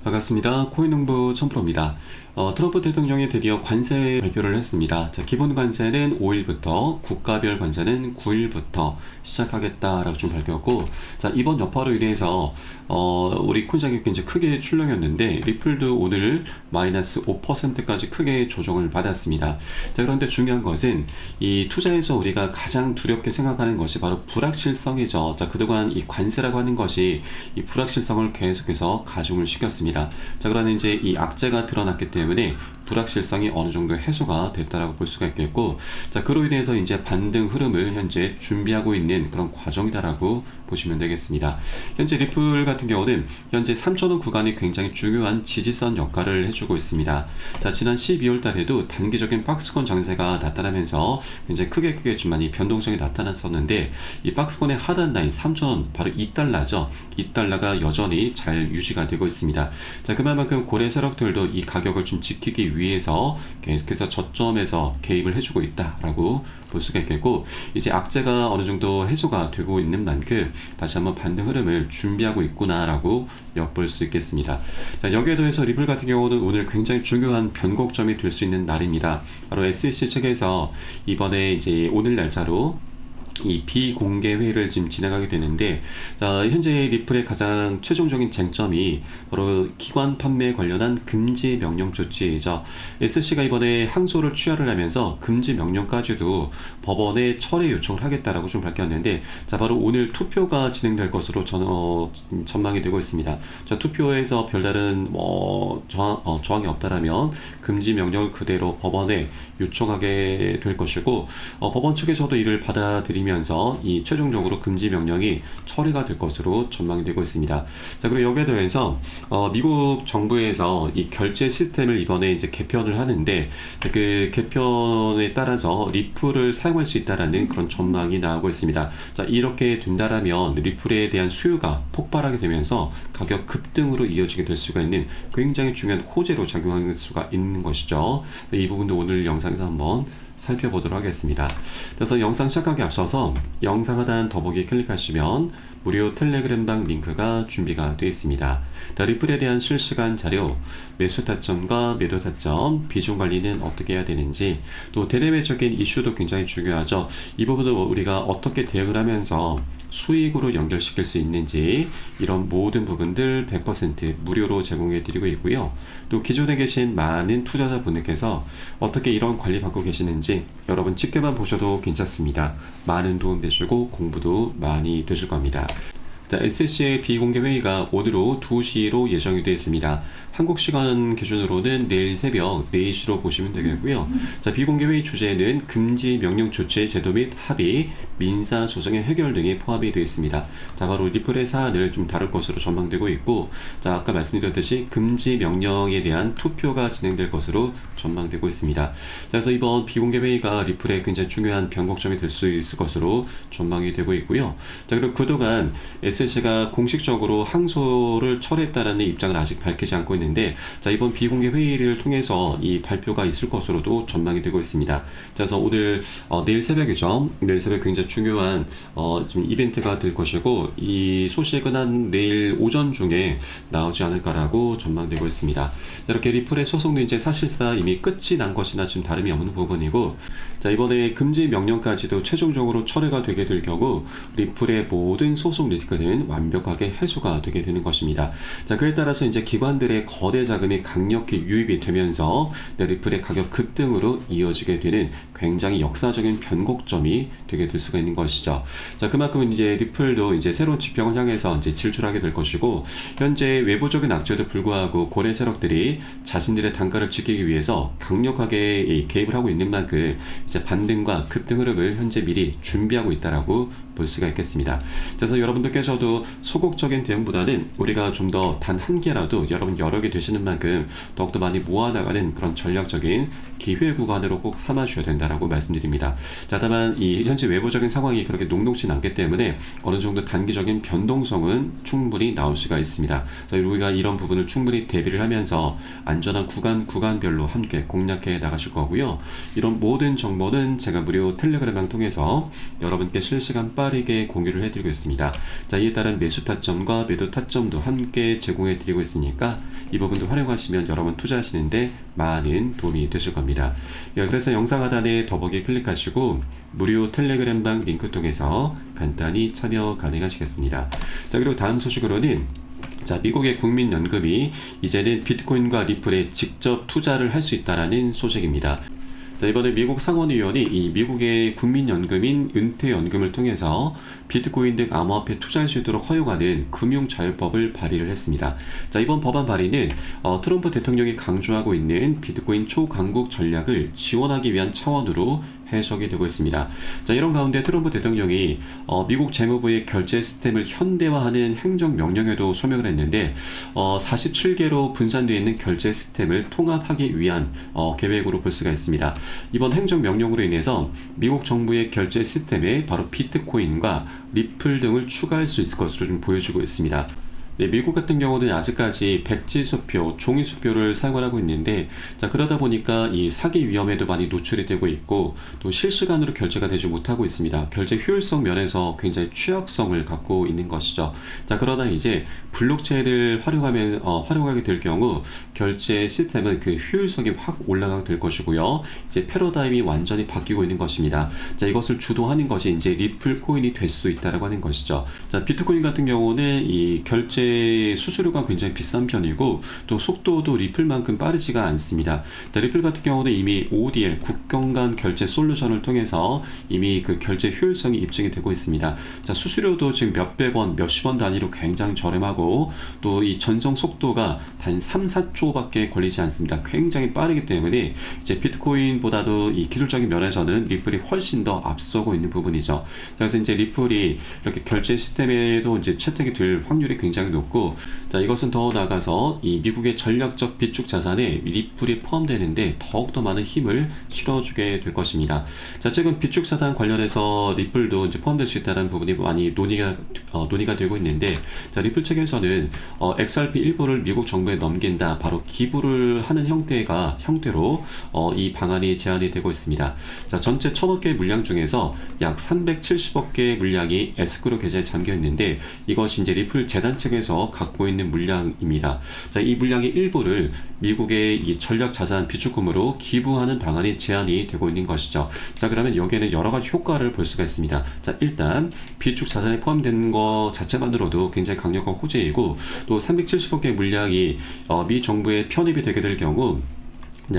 반갑습니다. 코인농부 천프로입니다. 트럼프 대통령이 드디어 관세 발표를 했습니다. 자, 기본 관세는 5일부터, 국가별 관세는 9일부터 시작하겠다라고 좀 밝혔고, 자, 이번 여파로 인해서 우리 코인 가격이 굉장히 크게 출렁였는데 리플도 오늘 마이너스 5%까지 크게 조정을 받았습니다. 자, 그런데 중요한 것은 이 투자에서 우리가 가장 두렵게 생각하는 것이 바로 불확실성이죠. 자, 그동안 이 관세라고 하는 것이 이 불확실성을 계속해서 가중을 시켰습니다. 자, 그러나 이제 이 악재가 드러났기 때문에 불확실성이 어느 정도 해소가 됐다라고 볼 수가 있겠고, 자, 그로 인해서 이제 반등 흐름을 현재 준비하고 있는 그런 과정이다라고 보시면 되겠습니다. 현재 리플 같은 경우는 현재 3,000원 구간이 굉장히 중요한 지지선 역할을 해주고 있습니다. 자, 지난 12월 달에도 단기적인 박스권 장세가 나타나면서 굉장히 크게 좀 많이 변동성이 나타났었는데, 이 박스권의 하단 라인 3,000원 바로 $2죠. $2가 여전히 잘 유지가 되고 있습니다. 자, 그만큼 고래 세력들도 이 가격을 좀 지키기 위해서 계속해서 저점에서 개입을 해주고 있다라고 볼 수가 있겠고, 이제 악재가 어느 정도 해소가 되고 있는 만큼 다시 한번 반등 흐름을 준비하고 있구나라고 엿볼 수 있겠습니다. 자, 여기에 더해서 리플 같은 경우는 오늘 굉장히 중요한 변곡점이 될 수 있는 날입니다. 바로 SEC 측에서 이번에 이제 오늘 날짜로 이 비공개 회의를 지금 진행하게 되는데, 자, 현재 리플의 가장 최종적인 쟁점이 바로 기관 판매에 관련한 금지 명령 조치이죠. SC가 이번에 항소를 취하를 하면서 금지 명령까지도 법원에 철회 요청을 하겠다라고 좀 밝혔는데, 자, 바로 오늘 투표가 진행될 것으로 전망이 되고 있습니다. 자, 투표에서 별다른 저항이 없다라면 금지 명령을 그대로 법원에 요청하게 될 것이고, 법원 측에서도 이를 받아들이면 면서 이 최종적으로 금지 명령이 처리가 될 것으로 전망이 되고 있습니다. 자, 그리고 여기에 더해서 미국 정부에서 이 결제 시스템을 이번에 이제 개편을 하는데, 그 개편에 따라서 리플을 사용할 수 있다라는 그런 전망이 나오고 있습니다. 자, 이렇게 된다라면 리플에 대한 수요가 폭발하게 되면서 가격 급등으로 이어지게 될 수가 있는 굉장히 중요한 호재로 작용할 수가 있는 것이죠. 이 부분도 오늘 영상에서 한번 살펴보도록 하겠습니다. 그래서 영상 시작하기 앞서서 영상 하단 더보기 클릭하시면 무료 텔레그램방 링크가 준비가 되어 있습니다. 리플에 대한 실시간 자료, 매수 타점과 매도 타점, 비중 관리는 어떻게 해야 되는지, 또 대내외적인 이슈도 굉장히 중요하죠. 이 부분을 우리가 어떻게 대응을 하면서 수익으로 연결시킬 수 있는지, 이런 모든 부분들 100% 무료로 제공해 드리고 있고요. 또 기존에 계신 많은 투자자분들께서 어떻게 이런 관리 받고 계시는지 여러분 직계만 보셔도 괜찮습니다. 많은 도움 되시고 공부도 많이 되실 겁니다. 자, SEC의 비공개 회의가 오늘 오후 2시로 예정이 되어 있습니다. 한국 시간 기준으로는 내일 새벽 4시로 보시면 되겠고요. 자, 비공개 회의 주제는 금지 명령 조치 제도 및 합의, 민사 소송의 해결 등이 포함이 되어 있습니다. 자, 바로 리플의 사안을 좀 다룰 것으로 전망되고 있고, 자, 아까 말씀드렸듯이 금지 명령에 대한 투표가 진행될 것으로 전망되고 있습니다. 자, 그래서 이번 비공개 회의가 리플의 굉장히 중요한 변곡점이 될 수 있을 것으로 전망이 되고 있고요. 자, 그리고 그동안 SEC가 공식적으로 항소를 철회했다라는 입장을 아직 밝히지 않고 있는데, 자, 이번 비공개 회의를 통해서 이 발표가 있을 것으로도 전망이 되고 있습니다. 자, 그래서 오늘 내일 새벽이죠. 내일 새벽 굉장히 중요한 지금 이벤트가 될 것이고, 이 소식은 한 내일 오전 중에 나오지 않을까라고 전망되고 있습니다. 이렇게 리플의 소송도 이제 사실상 이미 끝이 난 것이나 지금 다름이 없는 부분이고, 자, 이번에 금지 명령까지도 최종적으로 철회가 되게 될 경우 리플의 모든 소송 리스크는 완벽하게 해소가 되게 되는 것입니다. 자, 그에 따라서 이제 기관들의 거대 자금이 강력히 유입이 되면서 리플의 가격 급등으로 이어지게 되는 굉장히 역사적인 변곡점이 되게 될 수가 있는 것이죠. 자, 그만큼 이제 리플도 이제 새로운 지평을 향해서 이제 진출하게 될 것이고, 현재 외부적인 악재에도 불구하고 고래 세력들이 자신들의 단가를 지키기 위해서 강력하게 개입을 하고 있는 만큼 이제 반등과 급등 흐름을 현재 미리 준비하고 있다라고 볼 수가 있겠습니다. 그래서 여러분들께서도 소극적인 대응보다는 우리가 좀 더 단 한 개라도 여러분 여러 개 되시는 만큼 더욱더 많이 모아나가는 그런 전략적인 기회 구간으로 꼭 삼아주셔야 된다라고 말씀드립니다. 자, 다만 이 현재 외부적인 상황이 그렇게 녹록진 않기 때문에 어느 정도 단기적인 변동성은 충분히 나올 수가 있습니다. 자, 우리가 이런 부분을 충분히 대비를 하면서 안전한 구간별로 함께 공략해 나가실 거고요. 이런 모든 정보는 제가 무료 텔레그램을 통해서 여러분께 실시간 빠르게 공유를 해드리고 있습니다. 자, 이에 따른 매수 타점과 매도 타점도 함께 제공해드리고 있으니까 이 부분도 활용하시면 여러분 투자하시는데 많은 도움이 되실 겁니다. 그래서 영상 하단에 더보기 클릭하시고 무료 텔레그램방 링크 통해서 간단히 참여 가능하시겠습니다. 자, 그리고 다음 소식으로는 자, 미국의 국민연금이 이제는 비트코인과 리플에 직접 투자를 할 수 있다라는 소식입니다. 자, 이번에 미국 상원의원이 이 미국의 국민연금인 은퇴연금을 통해서 비트코인 등 암호화폐 투자할 수 있도록 허용하는 금융자율법을 발의를 했습니다. 자, 이번 법안 발의는 트럼프 대통령이 강조하고 있는 비트코인 초강국 전략을 지원하기 위한 차원으로 해석이 되고 있습니다. 자, 이런 가운데 트럼프 대통령이 미국 재무부의 결제 시스템을 현대화하는 행정명령에도 서명을 했는데 47개로 분산되어 있는 결제 시스템을 통합하기 위한 계획으로 볼 수가 있습니다. 이번 행정명령으로 인해서 미국 정부의 결제 시스템에 바로 비트코인과 리플 등을 추가할 수 있을 것으로 좀 보여지고 있습니다. 네, 미국 같은 경우는 아직까지 백지수표, 종이수표를 사용을 하고 있는데, 자, 그러다 보니까 이 사기 위험에도 많이 노출이 되고 있고, 또 실시간으로 결제가 되지 못하고 있습니다. 결제 효율성 면에서 굉장히 취약성을 갖고 있는 것이죠. 자, 그러나 이제 블록체인을 활용하게 될 경우 결제 시스템은 그 효율성이 확 올라가게 될 것이고요. 이제 패러다임이 완전히 바뀌고 있는 것입니다. 자, 이것을 주도하는 것이 이제 리플 코인이 될 수 있다라고 하는 것이죠. 자, 비트코인 같은 경우는 이 결제 수수료가 굉장히 비싼 편이고 또 속도도 리플만큼 빠르지가 않습니다. 자, 리플 같은 경우는 이미 ODL 국경 간 결제 솔루션을 통해서 이미 그 결제 효율성이 입증이 되고 있습니다. 자, 수수료도 지금 몇백 원, 몇십 원 단위로 굉장히 저렴하고 또 이 전송 속도가 단 3, 4초밖에 걸리지 않습니다. 굉장히 빠르기 때문에 이제 비트코인보다도 이 기술적인 면에서는 리플이 훨씬 더 앞서고 있는 부분이죠. 그래서 이제 리플이 이렇게 결제 시스템에도 이제 채택이 될 확률이 굉장히 높고, 자, 이것은 더 나아가서 이 미국의 전략적 비축 자산에 리플이 포함되는데 더욱더 많은 힘을 실어주게 될 것입니다. 자, 최근 비축 자산 관련해서 리플도 이제 포함될 수 있다는 부분이 많이 논의가 되고 있는데, 자, 리플 측에서는 XRP 일부를 미국 정부에 넘긴다, 바로 기부를 하는 형태로 이 방안이 제안이 되고 있습니다. 자, 전체 1000억 개의 물량 중에서 약 370억 개의 물량이 에스크로 계좌에 잠겨 있는데 이것이 이제 리플 재단 측에서 갖고 있는 물량입니다. 자, 이 물량의 일부를 미국의 이 전략 자산 비축금으로 기부하는 방안이 제안이 되고 있는 것이죠. 자, 그러면 여기에는 여러 가지 효과를 볼 수가 있습니다. 자, 일단 비축 자산에 포함되는 것 자체만으로도 굉장히 강력한 호재이고, 또 370억 개의 물량이 미 정부에 편입이 되게 될 경우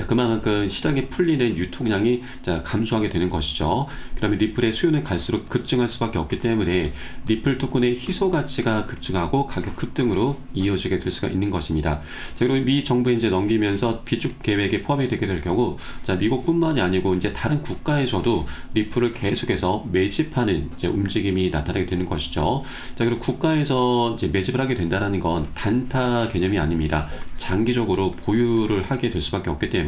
그만큼 시장에 풀리는 유통량이 감소하게 되는 것이죠. 그러면 리플의 수요는 갈수록 급증할 수밖에 없기 때문에 리플 토큰의 희소 가치가 급증하고 가격 급등으로 이어지게 될 수가 있는 것입니다. 자, 그리고 미 정부에 이제 넘기면서 비축 계획에 포함이 되게 될 경우, 자, 미국뿐만이 아니고 이제 다른 국가에서도 리플을 계속해서 매집하는 이제 움직임이 나타나게 되는 것이죠. 자, 그리고 국가에서 이제 매집을 하게 된다는 건 단타 개념이 아닙니다. 장기적으로 보유를 하게 될 수밖에 없기 때문에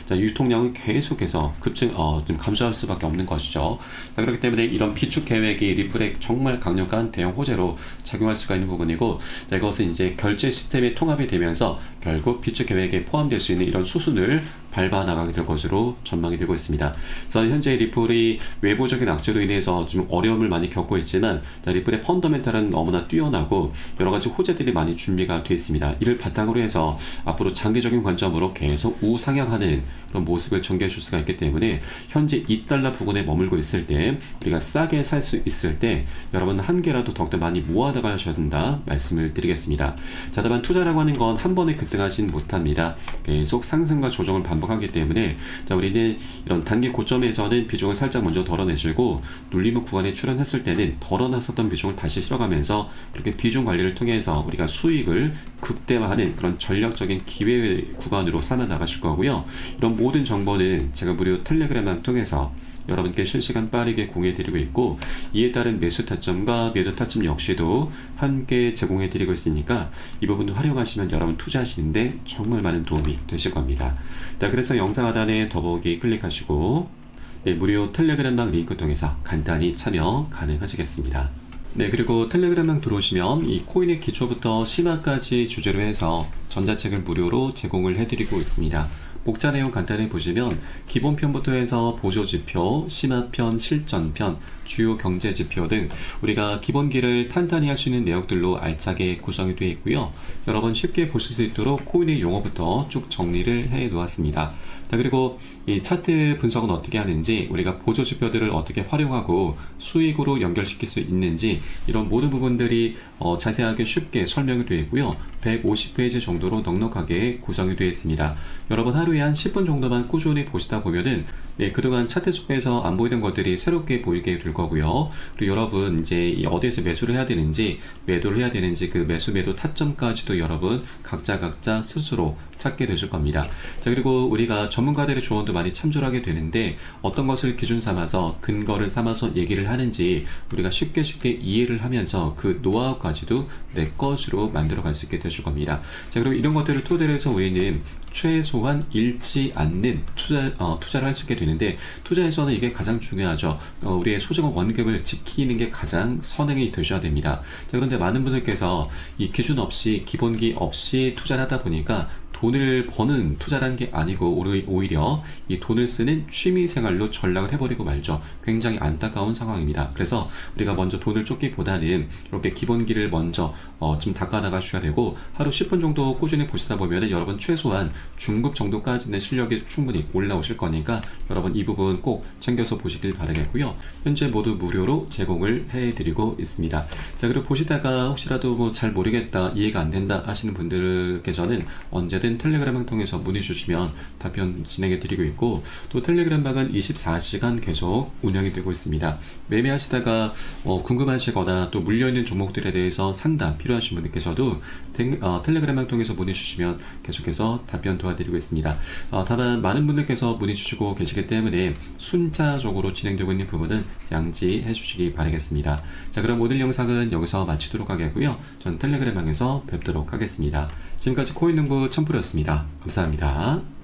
자, 유통량은 계속해서 좀 감소할 수밖에 없는 것이죠. 자, 그렇기 때문에 이런 비축 계획이 리플에 정말 강력한 대형 호재로 작용할 수가 있는 부분이고, 자, 이것은 이제 결제 시스템에 통합이 되면서 결국 비축 계획에 포함될 수 있는 이런 수순을 밟아 나가게 될 것으로 전망이 되고 있습니다. 그래서 현재 리플이 외부적인 악재로 인해서 좀 어려움을 많이 겪고 있지만, 자, 리플의 펀더멘탈은 너무나 뛰어나고 여러 가지 호재들이 많이 준비가 되어 있습니다. 이를 바탕으로 해서 앞으로 장기적인 관점으로 계속 우상향하는 그런 모습을 전개해 줄 수가 있기 때문에 현재 $2 부근에 머물고 있을 때 우리가 싸게 살 수 있을 때 여러분 한 개라도 더욱더 많이 모아나가셔야 된다 말씀을 드리겠습니다. 자, 다만 투자라고 하는 건 한 번에 급등하진 못합니다. 계속 상승과 조정을 반복하기 때문에 자, 우리는 이런 단기 고점에서는 비중을 살짝 먼저 덜어내주고 눌림목 구간에 출현했을 때는 덜어놨었던 비중을 다시 실어가면서 그렇게 비중 관리를 통해서 우리가 수익을 극대화하는 그런 전략적인 기회 구간으로 삼아 나가실 거고요. 이런 모든 정보는 제가 무료 텔레그램을 통해서 여러분께 실시간 빠르게 공유해드리고 있고, 이에 따른 매수 타점과 매도 타점 역시도 함께 제공해드리고 있으니까 이 부분을 활용하시면 여러분 투자하시는데 정말 많은 도움이 되실 겁니다. 자, 그래서 영상 하단에 더보기 클릭하시고 네, 무료 텔레그램방 링크 통해서 간단히 참여 가능하시겠습니다. 네, 그리고 텔레그램방 들어오시면 이 코인의 기초부터 심화까지 주제로 해서 전자책을 무료로 제공을 해드리고 있습니다. 목차 내용 간단히 보시면 기본편부터 해서 보조지표, 심화편, 실전편, 주요 경제지표 등 우리가 기본기를 탄탄히 할 수 있는 내용들로 알차게 구성이 되어 있고요. 여러분 쉽게 보실 수 있도록 코인의 용어부터 쭉 정리를 해 놓았습니다. 자, 그리고 이 차트 분석은 어떻게 하는지, 우리가 보조지표들을 어떻게 활용하고 수익으로 연결시킬 수 있는지, 이런 모든 부분들이 자세하게 쉽게 설명이 되어 있고요. 150페이지 정도로 넉넉하게 구성이 되어 있습니다. 여러분 하루에 한 10분 정도만 꾸준히 보시다 보면은 그동안 차트 속에서 안 보이던 것들이 새롭게 보이게 될 거고요. 그리고 여러분 이제 어디에서 매수를 해야 되는지, 매도를 해야 되는지, 그 매수 매도 타점까지도 여러분 각자 스스로 찾게 되실 겁니다. 자, 그리고 우리가 전문가들의 조언도 많이 참조를 하게 되는데, 어떤 것을 기준 삼아서 근거를 삼아서 얘기를 하는지 우리가 쉽게 이해를 하면서 그 노하우까지도 내 것으로 만들어 갈 수 있게 되실 겁니다. 자, 그리고 이런 것들을 토대로 해서 우리는 최소한 잃지 않는 투자를 할 수 있게 되는데, 투자에서는 이게 가장 중요하죠. 우리의 소중한 원금을 지키는 게 가장 선행이 되셔야 됩니다. 자, 그런데 많은 분들께서 이 기준 없이, 기본기 없이 투자를 하다 보니까 돈을 버는 투자라는 게 아니고 오히려 이 돈을 쓰는 취미 생활로 전락을 해버리고 말죠. 굉장히 안타까운 상황입니다. 그래서 우리가 먼저 돈을 쫓기보다는 이렇게 기본기를 먼저 좀 닦아나가셔야 되고, 하루 10분 정도 꾸준히 보시다 보면 여러분 최소한 중급 정도까지는 실력이 충분히 올라오실 거니까 여러분 이 부분 꼭 챙겨서 보시길 바라겠고요. 현재 모두 무료로 제공을 해드리고 있습니다. 자, 그리고 보시다가 혹시라도 뭐 잘 모르겠다, 이해가 안 된다 하시는 분들께서는 언제든 텔레그램을 통해서 문의 주시면 답변 진행해 드리고 있고, 또 텔레그램 방은 24시간 계속 운영이 되고 있습니다. 매매하시다가 궁금하시거나 또 물려있는 종목들에 대해서 상담 필요하신 분들께서도 텔레그램 방 통해서 문의 주시면 계속해서 답변 도와드리고 있습니다. 다만 많은 분들께서 문의 주시고 계시기 때문에 순차적으로 진행되고 있는 부분은 양지해 주시기 바라겠습니다. 자, 그럼 오늘 영상은 여기서 마치도록 하겠고요. 전 텔레그램 방에서 뵙도록 하겠습니다. 지금까지 코인농부 첨프였습니다. 감사합니다.